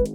Hi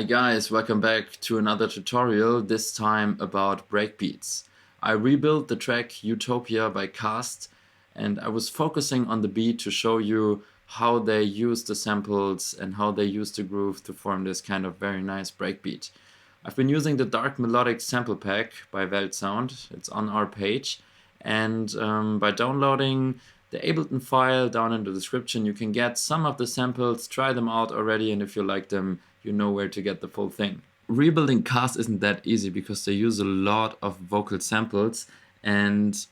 guys, welcome back to another tutorial, this time about breakbeats. I rebuilt the track Utopia by KAS, and I was focusing on the beat to show you how they use the samples and how they use the groove to form this kind of very nice breakbeat. I've been using the Dark Melodic sample pack by weltsound, it's on our page, and by downloading the Ableton file down in the description you can get some of the samples, try them out already, and if you like them you know where to get the full thing. Rebuilding KAS isn't that easy because they use a lot of vocal samples, and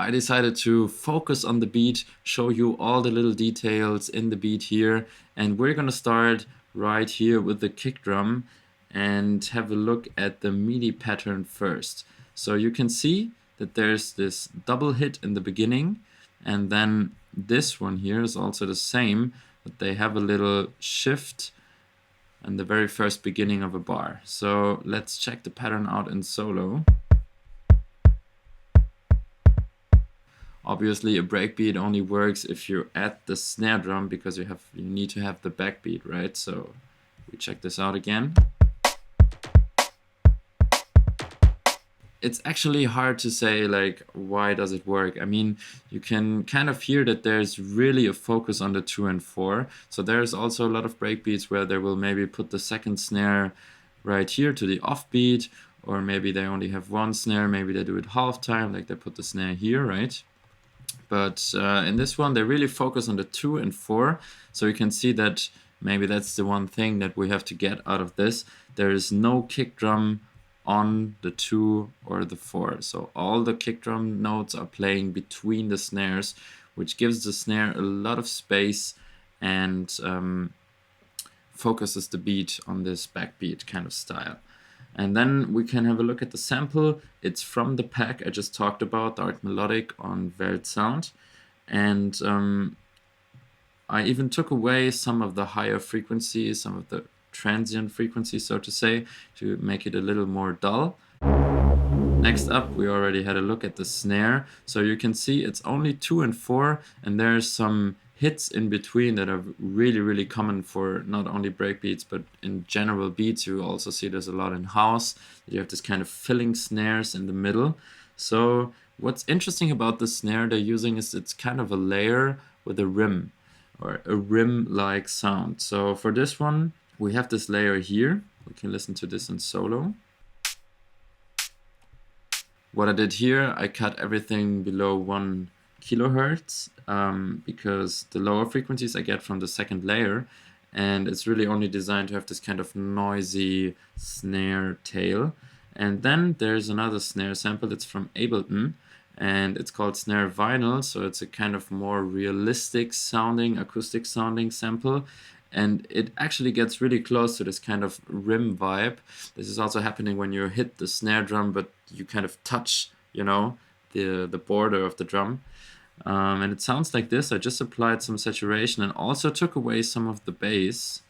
I decided to focus on the beat, show you all the little details in the beat here, and we're gonna start right here with the kick drum and have a look at the MIDI pattern first. So you can see that there's this double hit in the beginning, and then this one here is also the same, but they have a little shift in the very first beginning of a bar. So let's check the pattern out in solo. Obviously a breakbeat only works if you add the snare drum because you need to have the backbeat, right? So we check this out again. It's actually hard to say like why does it work. I mean, you can kind of hear that there's really a focus on the 2 and 4. So there's also a lot of breakbeats where they will maybe put the second snare right here to the offbeat, or maybe they only have one snare, maybe they do it half time, like they put the snare here, right? But in this one they really focus on the 2 and 4. So you can see that maybe that's the one thing that we have to get out of this. There is no kick drum on the 2 or the 4. So all the kick drum notes are playing between the snares, which gives the snare a lot of space and focuses the beat on this backbeat kind of style. And then we can have a look at the sample. It's from the pack I just talked about, Dark Melodic on weltsound. And I even took away some of the higher frequencies, some of the transient frequency, so to say, to make it a little more dull. Next up, we already had a look at the snare. So you can see it's only 2 and 4, and there's some hits in between that are really common for not only breakbeats but in general beats. You also see there's a lot in house. You have this kind of filling snares in the middle. So what's interesting about the snare they're using is it's kind of a layer with a rim, or a rim-like sound. So for this one, we have this layer here. We can listen to this in solo. What I did here, I cut everything below 1 kilohertz because the lower frequencies I get from the second layer, and it's really only designed to have this kind of noisy snare tail. And then there's another snare sample that's from Ableton, and it's called Snare Vinyl, so it's a kind of more realistic sounding, acoustic sounding sample. And it actually gets really close to this kind of rim vibe. This is also happening when you hit the snare drum, but you kind of touch, you know, the border of the drum. And it sounds like this. I just applied some saturation and also took away some of the bass,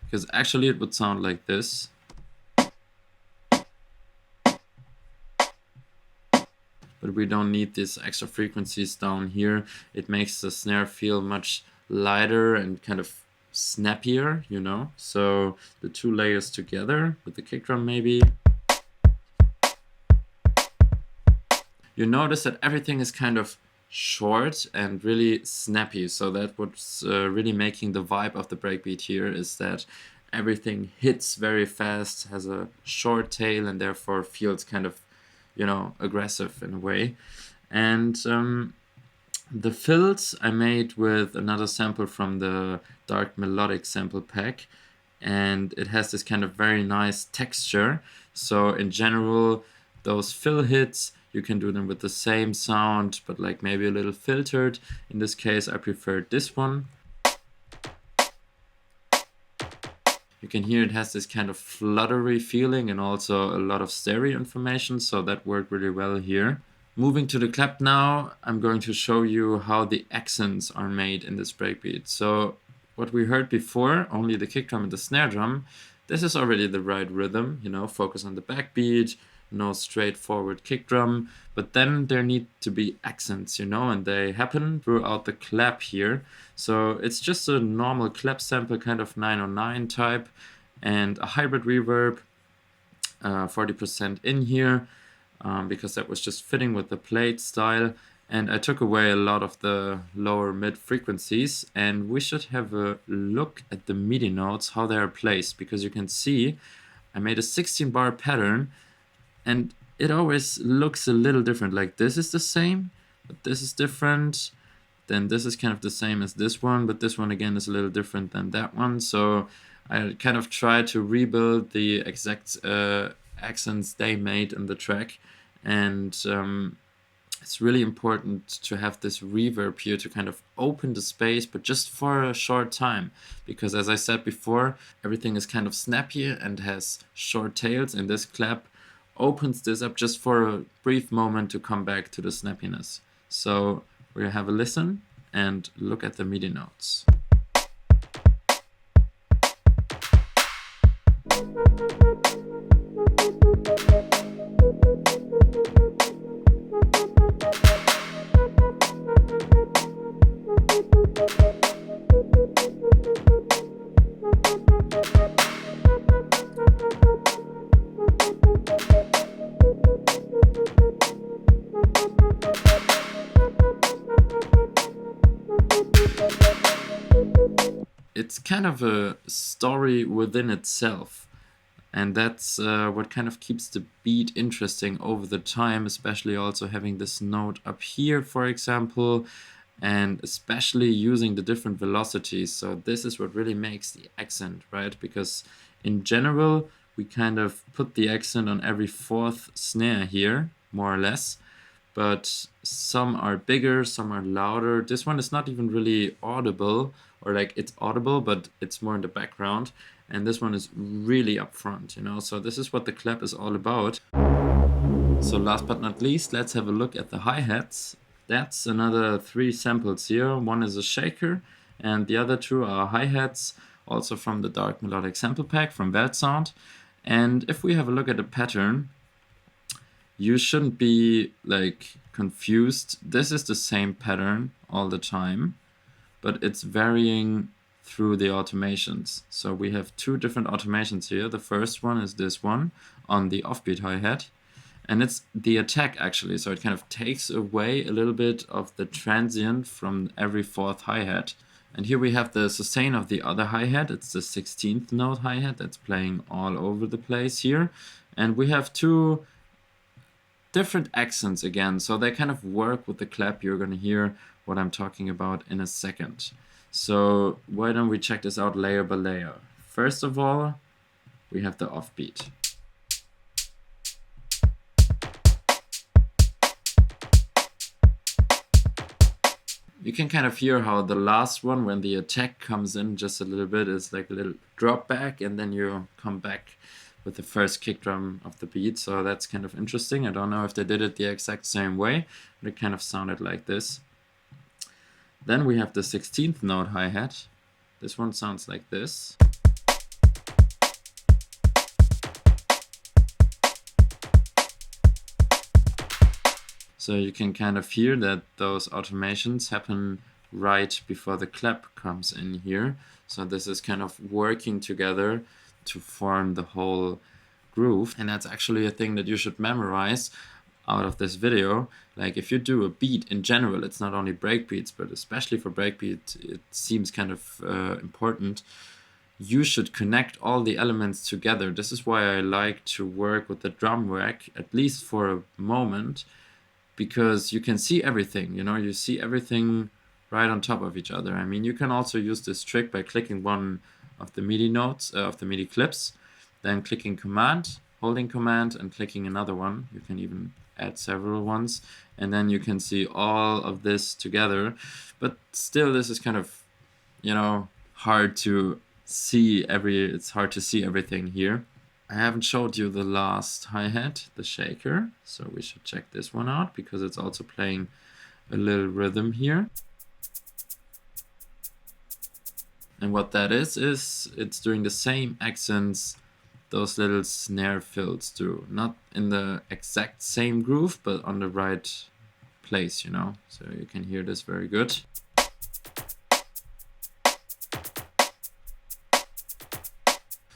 because actually it would sound like this. But we don't need these extra frequencies down here. It makes the snare feel much lighter and kind of snappier, you know? So the 2 layers together with the kick drum maybe. You notice that everything is kind of short and really snappy. So that what's really making the vibe of the breakbeat here is that everything hits very fast, has a short tail, and therefore feels kind of, you know, aggressive in a way. And the fills I made with another sample from the Dark Melodic sample pack, and it has this kind of very nice texture. So in general, those fill hits, you can do them with the same sound, but like maybe a little filtered. In this case, I preferred this one. You can hear it has this kind of fluttery feeling and also a lot of stereo information, so that worked really well here. Moving to the clap now, I'm going to show you how the accents are made in this breakbeat. So what we heard before, only the kick drum and the snare drum, this is already the right rhythm, you know, focus on the backbeat, no straightforward kick drum, but then there need to be accents, you know, and they happen throughout the clap here. So it's just a normal clap sample, kind of 909 type, and a hybrid reverb, 40% in here, because that was just fitting with the plate style. And I took away a lot of the lower mid frequencies, and we should have a look at the MIDI notes, how they are placed, because you can see I made a 16 bar pattern and it always looks a little different. Like this is the same, but this is different. Then this is kind of the same as this one, but this one again is a little different than that one. So I kind of tried to rebuild the exact accents they made in the track. And it's really important to have this reverb here to kind of open the space, but just for a short time. Because as I said before, everything is kind of snappy and has short tails, and this clap opens this up just for a brief moment to come back to the snappiness. So we'll have a listen and look at the MIDI notes. It's kind of a story within itself, and that's what kind of keeps the beat interesting over the time, especially also having this note up here, for example, and especially using the different velocities. So this is what really makes the accent, right? Because in general, we kind of put the accent on every fourth snare here, more or less. But some are bigger, some are louder. This one is not even really audible, or like it's audible, but it's more in the background. And this one is really up front, you know? So this is what the clap is all about. So last but not least, let's have a look at the hi-hats. That's another 3 samples here. One is a shaker, and the other 2 are hi-hats, also from the Dark Melodic Sample Pack from weltsound. And if we have a look at the pattern, you shouldn't be like confused. This is the same pattern all the time, but it's varying through the automations. So we have 2 different automations here. The first one is this one on the offbeat hi-hat, and it's the attack actually. So it kind of takes away a little bit of the transient from every 4th hi-hat. And here we have the sustain of the other hi-hat. It's the 16th note hi-hat that's playing all over the place here. And we have 2 different accents again, so they kind of work with the clap. You're gonna hear what I'm talking about in a second. So why don't we check this out layer by layer. First of all, we have the offbeat. You can kind of hear how the last one, when the attack comes in just a little bit, is like a little drop back, and then you come back with the first kick drum of the beat. So that's kind of interesting. I don't know if they did it the exact same way, but it kind of sounded like this. Then we have the 16th note hi-hat. This one sounds like this. So you can kind of hear that those automations happen right before the clap comes in here. So this is kind of working together to form the whole groove. And that's actually a thing that you should memorize out of this video. Like if you do a beat in general, it's not only breakbeats, but especially for breakbeat, it seems kind of important. You should connect all the elements together. This is why I like to work with the drum rack, at least for a moment, because you can see everything, you know, you see everything right on top of each other. I mean, you can also use this trick by clicking one of the MIDI notes, of the MIDI clips, then clicking command, holding command, and clicking another one. You can even add several ones, and then you can see all of this together. But still, this is kind of, you know, hard to see it's hard to see everything here. I haven't showed you the last hi-hat, the shaker, so we should check this one out because it's also playing a little rhythm here. And what that is it's doing the same accents those little snare fills do. Not in the exact same groove, but on the right place, you know? So you can hear this very good.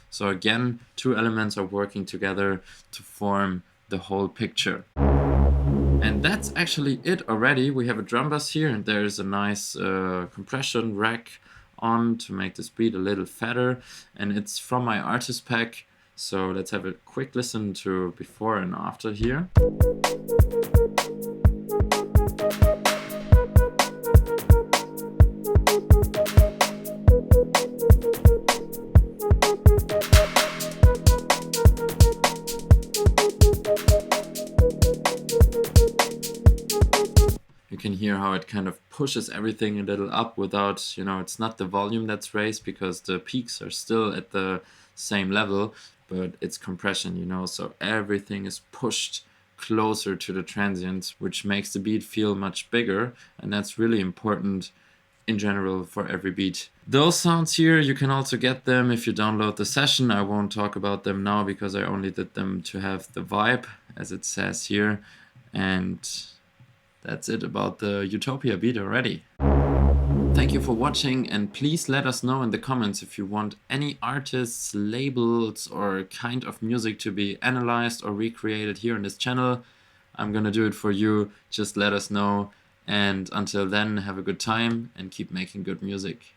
So again, two elements are working together to form the whole picture. And that's actually it already. We have a drum bass here, and there's a nice compression rack on to make this beat a little fatter. And it's from my artist pack. So let's have a quick listen to before and after here. You can hear how it kind of pushes everything a little up without, you know, it's not the volume that's raised because the peaks are still at the same level, but it's compression, you know, so everything is pushed closer to the transients, which makes the beat feel much bigger, and that's really important in general for every beat. Those sounds here, you can also get them if you download the session. I won't talk about them now because I only did them to have the vibe, as it says here, and that's it about the Utopia beat already. Thank you for watching, and please let us know in the comments if you want any artists, labels, or kind of music to be analyzed or recreated here on this channel. I'm gonna do it for you. Just let us know, and until then, have a good time and keep making good music.